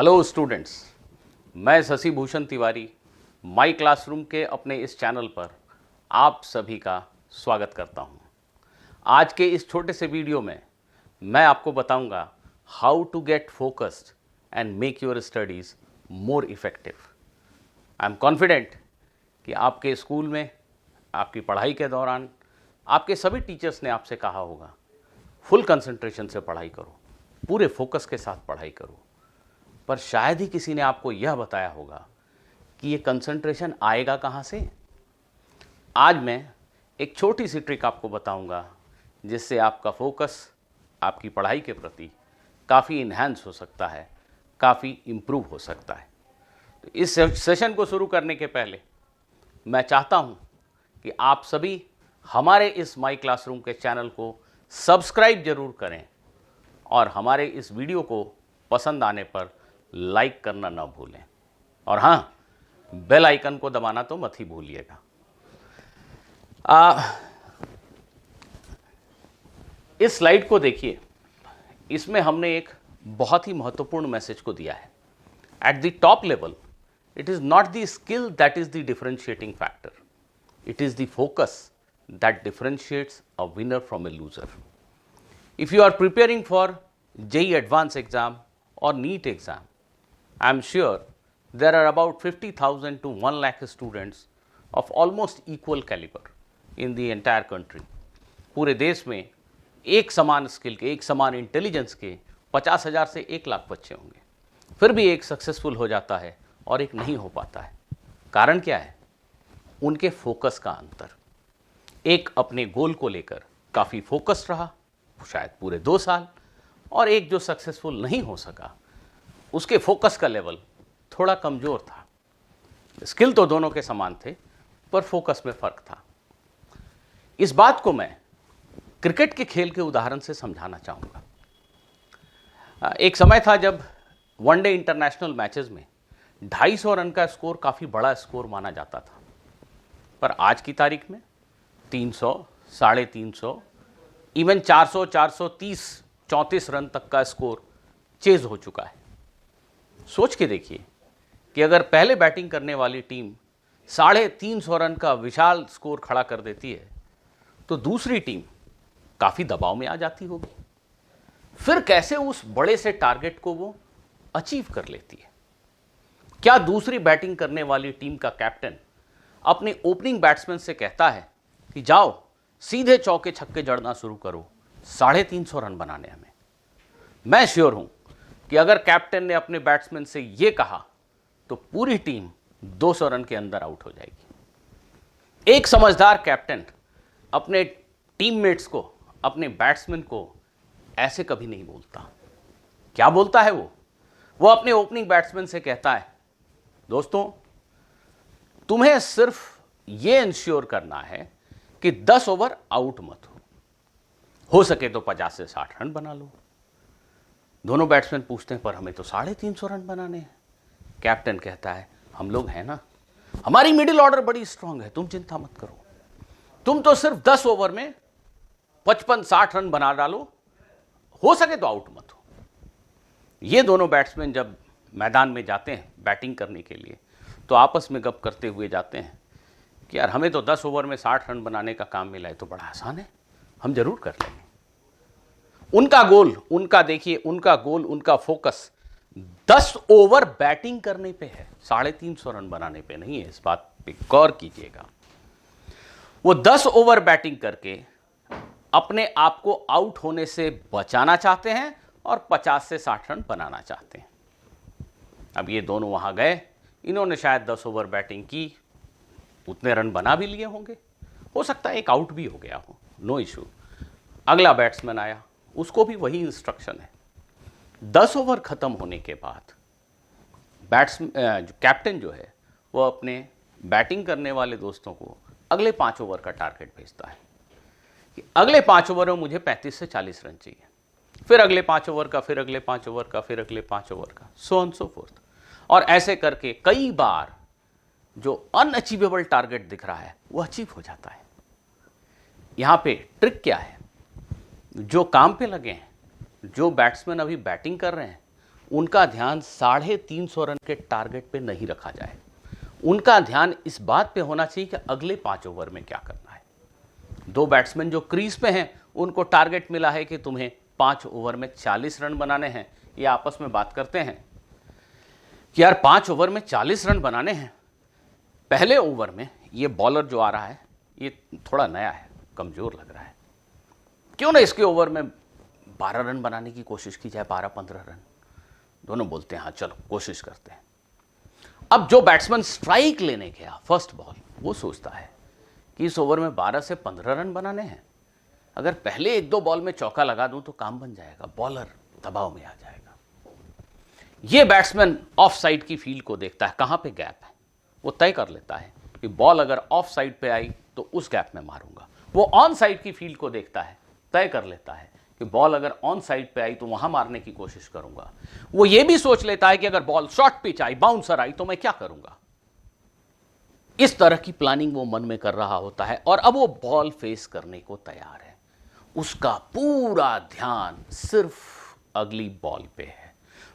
Hello students, मैं शशि भूषण तिवारी माई classroom के अपने इस चैनल पर आप सभी का स्वागत करता हूं। आज के इस छोटे से वीडियो में मैं आपको बताऊंगा how to get focused and make your studies more effective. I am confident कि आपके स्कूल में आपकी पढ़ाई के दौरान आपके सभी टीचर्स ने आपसे कहा होगा फुल कंसंट्रेशन से पढ़ाई करो, पूरे फोकस के साथ पढ़ाई करो, पर शायद ही किसी ने आपको यह बताया होगा कि ये कंसंट्रेशन आएगा कहाँ से। आज मैं एक छोटी सी ट्रिक आपको बताऊंगा जिससे आपका फोकस आपकी पढ़ाई के प्रति काफ़ी इन्हांस हो सकता है, काफ़ी इम्प्रूव हो सकता है। तो इस सेशन को शुरू करने के पहले मैं चाहता हूं कि आप सभी हमारे इस माई क्लासरूम के चैनल को सब्सक्राइब जरूर करें और हमारे इस वीडियो को पसंद आने पर लाइक करना ना भूलें, और हाँ, बेल आइकन को दबाना तो मत ही भूलिएगा। इस स्लाइड को देखिए, इसमें हमने एक बहुत ही महत्वपूर्ण मैसेज को दिया है। At the top level, it is not the skill that is the differentiating factor, it is the focus that differentiates a winner from a loser. If you are preparing for JEE Advanced exam or NEET exam, I am sure there are about 50,000 to 1 lakh students of almost equal caliber in the entire country. पूरे देश में एक समान skill के, एक समान intelligence के 50,000 से 1 लाख बच्चे होंगे। फिर भी एक सक्सेसफुल हो जाता है और एक नहीं हो पाता है। कारण क्या है? उनके फोकस का अंतर। एक अपने गोल को लेकर काफ़ी फोकस्ड रहा, शायद पूरे 2 साल, और एक जो सक्सेसफुल नहीं हो सका, उसके फोकस का लेवल थोड़ा कमज़ोर था। स्किल तो दोनों के समान थे, पर फोकस में फ़र्क था। इस बात को मैं क्रिकेट के खेल के उदाहरण से समझाना चाहूँगा। एक समय था जब वनडे इंटरनेशनल मैचेस में 250 रन का स्कोर काफ़ी बड़ा स्कोर माना जाता था, पर आज की तारीख में 300, 350, इवन 400, 430, 34 रन तक का स्कोर चेज हो चुका है। सोच के देखिए कि अगर पहले बैटिंग करने वाली टीम 350 रन का विशाल स्कोर खड़ा कर देती है तो दूसरी टीम काफ़ी दबाव में आ जाती होगी। फिर कैसे उस बड़े से टारगेट को वो अचीव कर लेती है? क्या दूसरी बैटिंग करने वाली टीम का कैप्टन अपने ओपनिंग बैट्समैन से कहता है कि जाओ सीधे चौके छक्के जड़ना शुरू करो, 350 रन बनाने हमें? मैं श्योर हूं कि अगर कैप्टन ने अपने बैट्समैन से यह कहा तो पूरी टीम 200 रन के अंदर आउट हो जाएगी। एक समझदार कैप्टन अपने टीममेट्स को, अपने बैट्समैन को ऐसे कभी नहीं बोलता। क्या बोलता है वो अपने ओपनिंग बैट्समैन से कहता है, दोस्तों तुम्हें सिर्फ यह इंश्योर करना है कि 10 ओवर आउट मत हो सके तो 50 से 60 रन बना लो। दोनों बैट्समैन पूछते हैं, पर हमें तो 350 रन बनाने हैं। कैप्टन कहता है, हम लोग हैं ना, हमारी मिडिल ऑर्डर बड़ी स्ट्रांग है, तुम चिंता मत करो, तुम तो सिर्फ 10 ओवर में 55-60 रन बना डालो, हो सके तो आउट मत हो। ये दोनों बैट्समैन जब मैदान में जाते हैं बैटिंग करने के लिए तो आपस में गप करते हुए जाते हैं कि यार हमें तो 10 ओवर में 60 रन बनाने का काम मिला है, तो बड़ा आसान है, हम जरूर कर लेंगे। उनका गोल, उनका फोकस 10 ओवर बैटिंग करने पे है, 350 रन बनाने पे नहीं है। इस बात पे गौर कीजिएगा। वो 10 ओवर बैटिंग करके अपने आप को आउट होने से बचाना चाहते हैं और 50 से 60 रन बनाना चाहते हैं। अब ये दोनों वहां गए, इन्होंने शायद 10 ओवर बैटिंग की, उतने रन बना भी लिए होंगे, हो सकता है एक आउट भी हो गया हो, नो इशू। अगला बैट्समैन आया, उसको भी वही इंस्ट्रक्शन है। 10 ओवर खत्म होने के बाद कैप्टन जो है वो अपने बैटिंग करने वाले दोस्तों को अगले 5 ओवर का टारगेट भेजता है कि अगले 5 ओवर में मुझे 35 से 40 रन चाहिए, फिर अगले 5 ओवर का, फिर अगले 5 ओवर का, फिर अगले 5 ओवर का, सो ऑन सो फोर्थ। और ऐसे करके कई बार जो अनअचीवेबल टारगेट दिख रहा है वो अचीव हो जाता है। यहां पे ट्रिक क्या है? जो काम पे लगे हैं, जो बैट्समैन अभी बैटिंग कर रहे हैं, उनका ध्यान 350 रन के टारगेट पे नहीं रखा जाए। उनका ध्यान इस बात पे होना चाहिए कि अगले 5 ओवर में क्या करना है। 2 बैट्समैन जो क्रीज पे हैं उनको टारगेट मिला है कि तुम्हें 5 ओवर में 40 रन बनाने हैं। ये आपस में बात करते हैं कि यार 5 ओवर में 40 रन बनाने हैं। पहले ओवर में ये बॉलर जो आ रहा है ये थोड़ा नया है, कमजोर लग रहा है, क्यों ना इसके ओवर में 12 रन बनाने की कोशिश की जाए, 12-15 रन। दोनों बोलते हैं हाँ चलो कोशिश करते हैं। अब जो बैट्समैन स्ट्राइक लेने गया फर्स्ट बॉल, वो सोचता है कि इस ओवर में 12 से 15 रन बनाने हैं, अगर पहले 1-2 बॉल में चौका लगा दूं तो काम बन जाएगा, बॉलर दबाव में आ जाएगा। ये बैट्समैन ऑफ साइड की फील्ड को देखता है, कहां पे गैप है, वो तय कर लेता है कि बॉल अगर ऑफ साइड पे आई तो उस गैप में मारूंगा। वो ऑन साइड की फील्ड को देखता है, तय कर लेता है कि बॉल अगर ऑन साइड पे आई तो वहां मारने की कोशिश करूंगा। वो ये भी सोच लेता है कि अगर बॉल शॉर्ट पिच आई, बाउंसर आई तो मैं क्या करूंगा। इस तरह की प्लानिंग वो मन में कर रहा होता है और अब वो बॉल फेस करने को तैयार है। उसका पूरा ध्यान सिर्फ अगली बॉल पे है।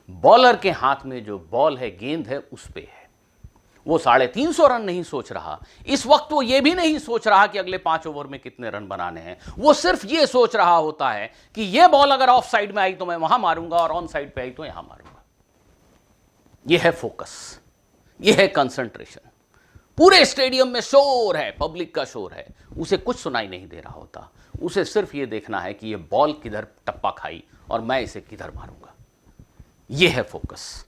बॉलर के हाथ में जो बॉल है, गेंद है, उस पे है। वो 350 रन नहीं सोच रहा इस वक्त। वो ये भी नहीं सोच रहा कि अगले 5 ओवर में कितने रन बनाने हैं। वो सिर्फ ये सोच रहा होता है कि ये बॉल अगर ऑफ साइड में आई तो मैं वहां मारूंगा और ऑन साइड पे आई तो यहां मारूंगा। यह है फोकस, यह है कंसंट्रेशन। पूरे स्टेडियम में शोर है, पब्लिक का शोर है, उसे कुछ सुनाई नहीं दे रहा होता। उसे सिर्फ यह देखना है कि यह बॉल किधर टप्पा खाई और मैं इसे किधर मारूंगा। यह है फोकस।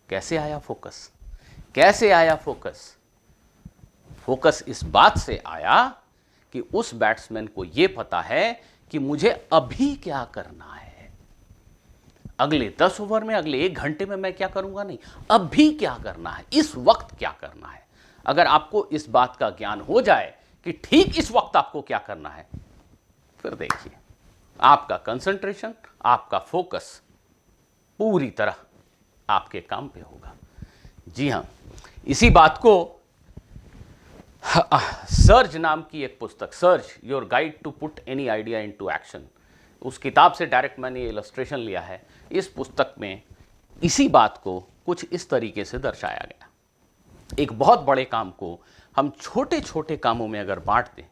कैसे आया फोकस? कैसे आया फोकस? फोकस इस बात से आया कि उस बैट्समैन को यह पता है कि मुझे अभी क्या करना है। अगले 10 ओवर में, अगले 1 घंटे में मैं क्या करूंगा नहीं, अभी क्या करना है, इस वक्त क्या करना है। अगर आपको इस बात का ज्ञान हो जाए कि ठीक इस वक्त आपको क्या करना है, फिर देखिए आपका कंसंट्रेशन, आपका फोकस पूरी तरह आपके काम पे होगा। जी हां, इसी बात को सर्ज नाम की एक पुस्तक, surge your guide to put any idea into action, उस किताब से डायरेक्ट मैंने इलस्ट्रेशन लिया है। इस पुस्तक में इसी बात को कुछ इस तरीके से दर्शाया गया। एक बहुत बड़े काम को हम छोटे छोटे कामों में अगर बांट दें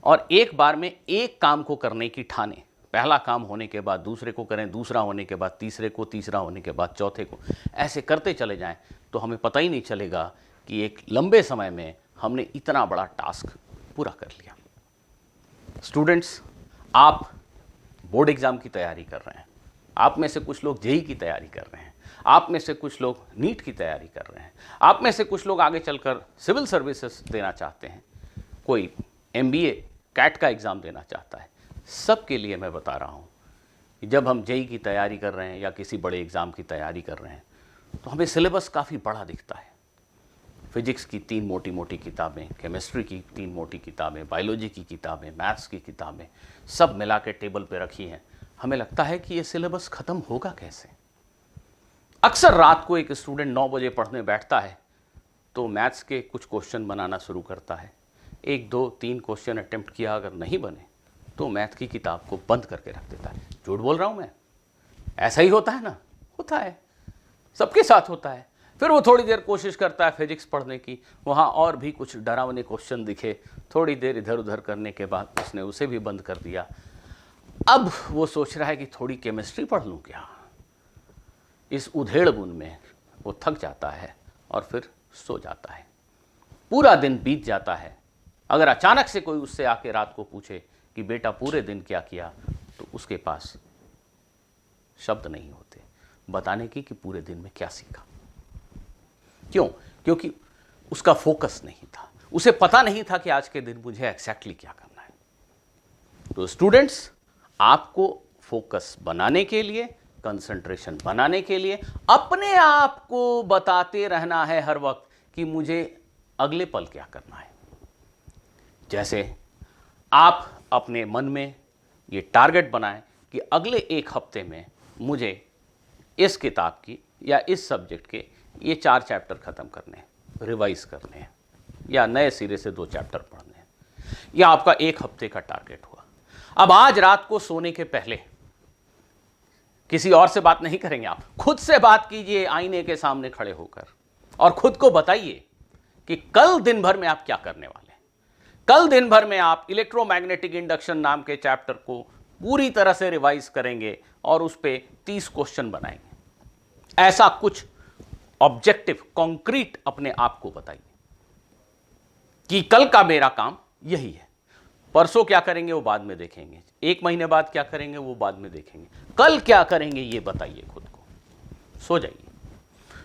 और एक बार में एक काम को करने की ठाने, पहला काम होने के बाद दूसरे को करें, दूसरा होने के बाद तीसरे को, तीसरा होने के बाद चौथे को, ऐसे करते चले जाएं तो हमें पता ही नहीं चलेगा कि एक लंबे समय में हमने इतना बड़ा टास्क पूरा कर लिया। स्टूडेंट्स, आप बोर्ड एग्जाम की तैयारी कर रहे हैं, आप में से कुछ लोग जेईई की तैयारी कर रहे हैं, आप में से कुछ लोग नीट की तैयारी कर रहे हैं, आप में से कुछ लोग आगे चलकर सिविल सर्विसेज देना चाहते हैं, कोई एमबीए कैट का एग्ज़ाम देना चाहता है। सबके लिए मैं बता रहा हूँ कि जब हम जेईई की तैयारी कर रहे हैं या किसी बड़े एग्ज़ाम की तैयारी कर रहे हैं तो हमें सिलेबस काफ़ी बड़ा दिखता है। फिजिक्स की 3 मोटी मोटी किताबें, केमिस्ट्री की 3 मोटी किताबें, बायोलॉजी की किताबें, मैथ्स की किताबें, सब मिला के टेबल पे रखी हैं। हमें लगता है कि ये सिलेबस ख़त्म होगा कैसे। अक्सर रात को एक स्टूडेंट 9 बजे पढ़ने बैठता है तो मैथ्स के कुछ क्वेश्चन बनाना शुरू करता है। 1, 2, 3 क्वेश्चन अटेम्प्ट किया, अगर नहीं बने तो मैथ की किताब को बंद करके रख देता है। झूठ बोल रहा हूँ मैं? ऐसा ही होता है ना? होता है, सबके साथ होता है। फिर वो थोड़ी देर कोशिश करता है फिजिक्स पढ़ने की, वहाँ और भी कुछ डरावने क्वेश्चन दिखे, थोड़ी देर इधर उधर करने के बाद उसने उसे भी बंद कर दिया। अब वो सोच रहा है कि थोड़ी केमिस्ट्री पढ़ लूँ क्या। इस उधेड़-बुन में वो थक जाता है और फिर सो जाता है। पूरा दिन बीत जाता है। अगर अचानक से कोई उससे आके रात को पूछे कि बेटा पूरे दिन क्या किया, तो उसके पास शब्द नहीं होते बताने की कि पूरे दिन में क्या सीखा। क्यों? क्योंकि उसका फोकस नहीं था, उसे पता नहीं था कि आज के दिन मुझे एग्जैक्टली क्या करना है। तो स्टूडेंट्स, आपको फोकस बनाने के लिए, कंसंट्रेशन बनाने के लिए अपने आप को बताते रहना है हर वक्त कि मुझे अगले पल क्या करना है। जैसे आप अपने मन में ये टारगेट बनाएं कि अगले 1 हफ्ते में मुझे इस किताब की या इस सब्जेक्ट के ये 4 चैप्टर ख़त्म करने हैं, रिवाइज करने हैं, या नए सिरे से 2 चैप्टर पढ़ने हैं। यह आपका 1 हफ्ते का टारगेट हुआ। अब आज रात को सोने के पहले किसी और से बात नहीं करेंगे, आप खुद से बात कीजिए आईने के सामने खड़े होकर और खुद को बताइए कि कल दिन भर में आप क्या करने वाले हैं। कल दिन भर में आप इलेक्ट्रोमैग्नेटिक इंडक्शन नाम के चैप्टर को पूरी तरह से रिवाइज करेंगे और उस पे 30 क्वेश्चन बनाएंगे। ऐसा कुछ ऑब्जेक्टिव कॉन्क्रीट अपने आप को बताइए कि कल का मेरा काम यही है। परसों क्या करेंगे वो बाद में देखेंगे, 1 महीने बाद क्या करेंगे वो बाद में देखेंगे, कल क्या करेंगे ये बताइए खुद को। सो जाइए,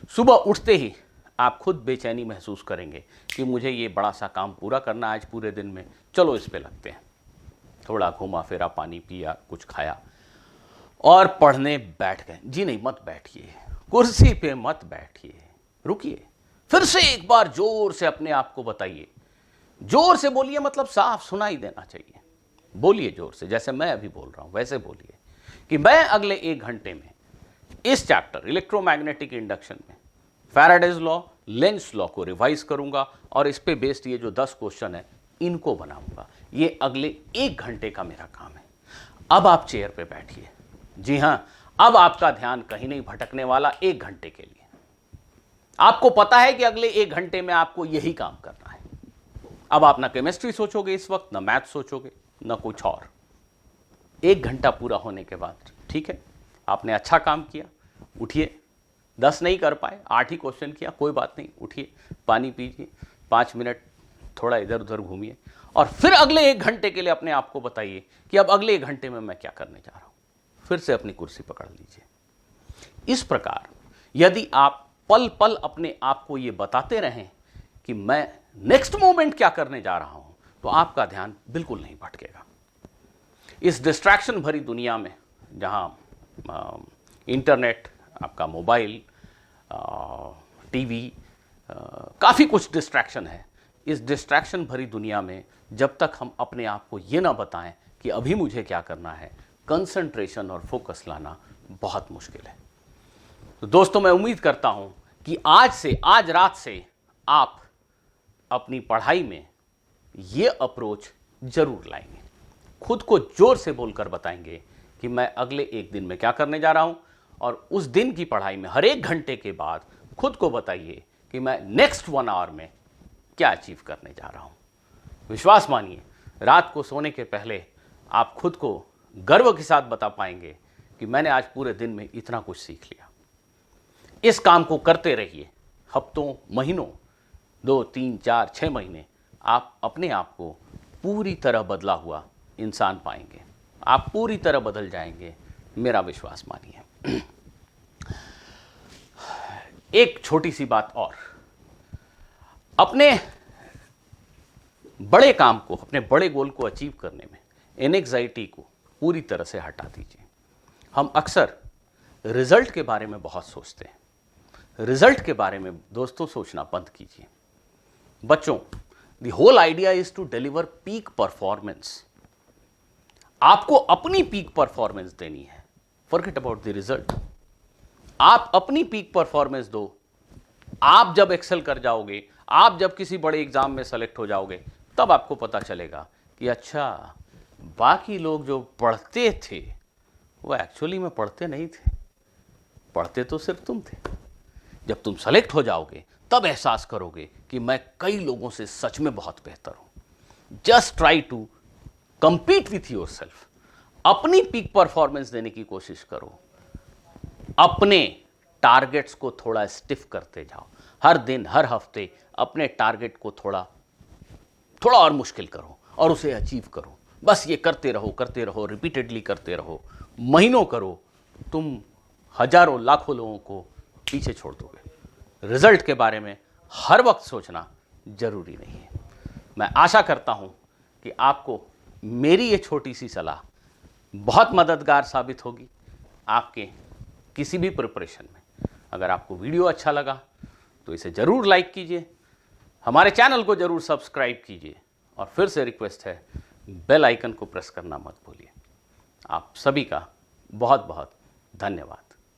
सुबह उठते ही आप खुद बेचैनी महसूस करेंगे कि मुझे ये बड़ा सा काम पूरा करना आज पूरे दिन में, चलो इस पे लगते हैं। थोड़ा घूमा फिरा, पानी पिया, कुछ खाया और पढ़ने बैठ गए। जी नहीं, मत बैठिए, कुर्सी पे मत बैठिए, रुकिए, फिर से एक बार जोर से अपने आप को बताइए। जोर से बोलिए, मतलब साफ सुनाई देना चाहिए। बोलिए जोर से, जैसे मैं अभी बोल रहा हूं वैसे बोलिए कि मैं अगले 1 घंटे में इस चैप्टर इलेक्ट्रोमैग्नेटिक इंडक्शन में फैराडेज लॉ, लेंस लॉ को रिवाइज करूंगा और इस पे बेस्ड ये जो 10 क्वेश्चन है इनको बनाऊंगा। ये अगले 1 घंटे का मेरा काम है। अब आप चेयर पे बैठिए। जी हां, अब आपका ध्यान कहीं नहीं भटकने वाला 1 घंटे के लिए। आपको पता है कि अगले 1 घंटे में आपको यही काम करना है। अब आप ना केमिस्ट्री सोचोगे इस वक्त, ना मैथ सोचोगे, ना कुछ और। 1 घंटा पूरा होने के बाद ठीक है, आपने अच्छा काम किया, उठिए। 10 नहीं कर पाए, 8 ही क्वेश्चन किया, कोई बात नहीं, उठिए, पानी पीजिए, 5 मिनट थोड़ा इधर उधर घूमिए और फिर अगले 1 घंटे के लिए अपने आप को बताइए कि अब अगले 1 घंटे में मैं क्या करने जा रहा हूं। फिर से अपनी कुर्सी पकड़ लीजिए। इस प्रकार यदि आप पल पल अपने आप को यह बताते रहें कि मैं नेक्स्ट मोमेंट क्या करने जा रहा हूं, तो आपका ध्यान बिल्कुल नहीं भटकेगा। इस डिस्ट्रैक्शन भरी दुनिया में जहां इंटरनेट, आपका मोबाइल, टीवी, काफ़ी कुछ डिस्ट्रैक्शन है। इस डिस्ट्रैक्शन भरी दुनिया में जब तक हम अपने आप को ये ना बताएं कि अभी मुझे क्या करना है, कंसंट्रेशन और फोकस लाना बहुत मुश्किल है। तो दोस्तों, मैं उम्मीद करता हूं कि आज रात से आप अपनी पढ़ाई में ये अप्रोच जरूर लाएंगे। खुद को जोर से बोलकर बताएंगे कि मैं अगले 1 दिन में क्या करने जा रहा हूं और उस दिन की पढ़ाई में हर 1 घंटे के बाद खुद को बताइए कि मैं नेक्स्ट 1 आवर में क्या अचीव करने जा रहा हूं। विश्वास मानिए, रात को सोने के पहले आप खुद को गर्व के साथ बता पाएंगे कि मैंने आज पूरे दिन में इतना कुछ सीख लिया। इस काम को करते रहिए, हफ्तों, महीनों, 2, 3, 4, 6 महीने आप अपने आप को पूरी तरह बदला हुआ इंसान पाएंगे। आप पूरी तरह बदल जाएंगे, मेरा विश्वास मानिए। एक छोटी सी बात और, अपने बड़े काम को, अपने बड़े गोल को अचीव करने में एंग्जाइटी को पूरी तरह से हटा दीजिए। हम अक्सर रिजल्ट के बारे में बहुत सोचते हैं। रिजल्ट के बारे में दोस्तों सोचना बंद कीजिए। बच्चों, the whole idea is to deliver peak performance. आपको अपनी पीक परफॉर्मेंस देनी है। Forget about the result. आप अपनी पीक परफॉर्मेंस दो। आप जब एक्सेल कर जाओगे, आप जब किसी बड़े एग्जाम में सेलेक्ट हो जाओगे, तब आपको पता चलेगा कि अच्छा, बाकी लोग जो पढ़ते थे वो एक्चुअली में पढ़ते नहीं थे, पढ़ते तो सिर्फ तुम थे। जब तुम सेलेक्ट हो जाओगे तब एहसास करोगे कि मैं कई लोगों से सच में बहुत बेहतर हूं। Just try to compete with yourself. अपनी पीक परफॉर्मेंस देने की कोशिश करो। अपने टारगेट्स को थोड़ा स्टिफ करते जाओ। हर दिन, हर हफ्ते अपने टारगेट को थोड़ा और मुश्किल करो और उसे अचीव करो। बस ये करते रहो, रिपीटेडली करते रहो, महीनों करो। तुम हजारों, लाखों लोगों को पीछे छोड़ दोगे। रिजल्ट के बारे में हर वक्त सोचना जरूरी नहीं है। मैं आशा करता हूं कि आपको मेरी ये छोटी सी सलाह बहुत मददगार साबित होगी आपके किसी भी प्रिपरेशन में। अगर आपको वीडियो अच्छा लगा तो इसे जरूर लाइक कीजिए, हमारे चैनल को जरूर सब्सक्राइब कीजिए और फिर से रिक्वेस्ट है, बेल आइकन को प्रेस करना मत भूलिए। आप सभी का बहुत बहुत धन्यवाद।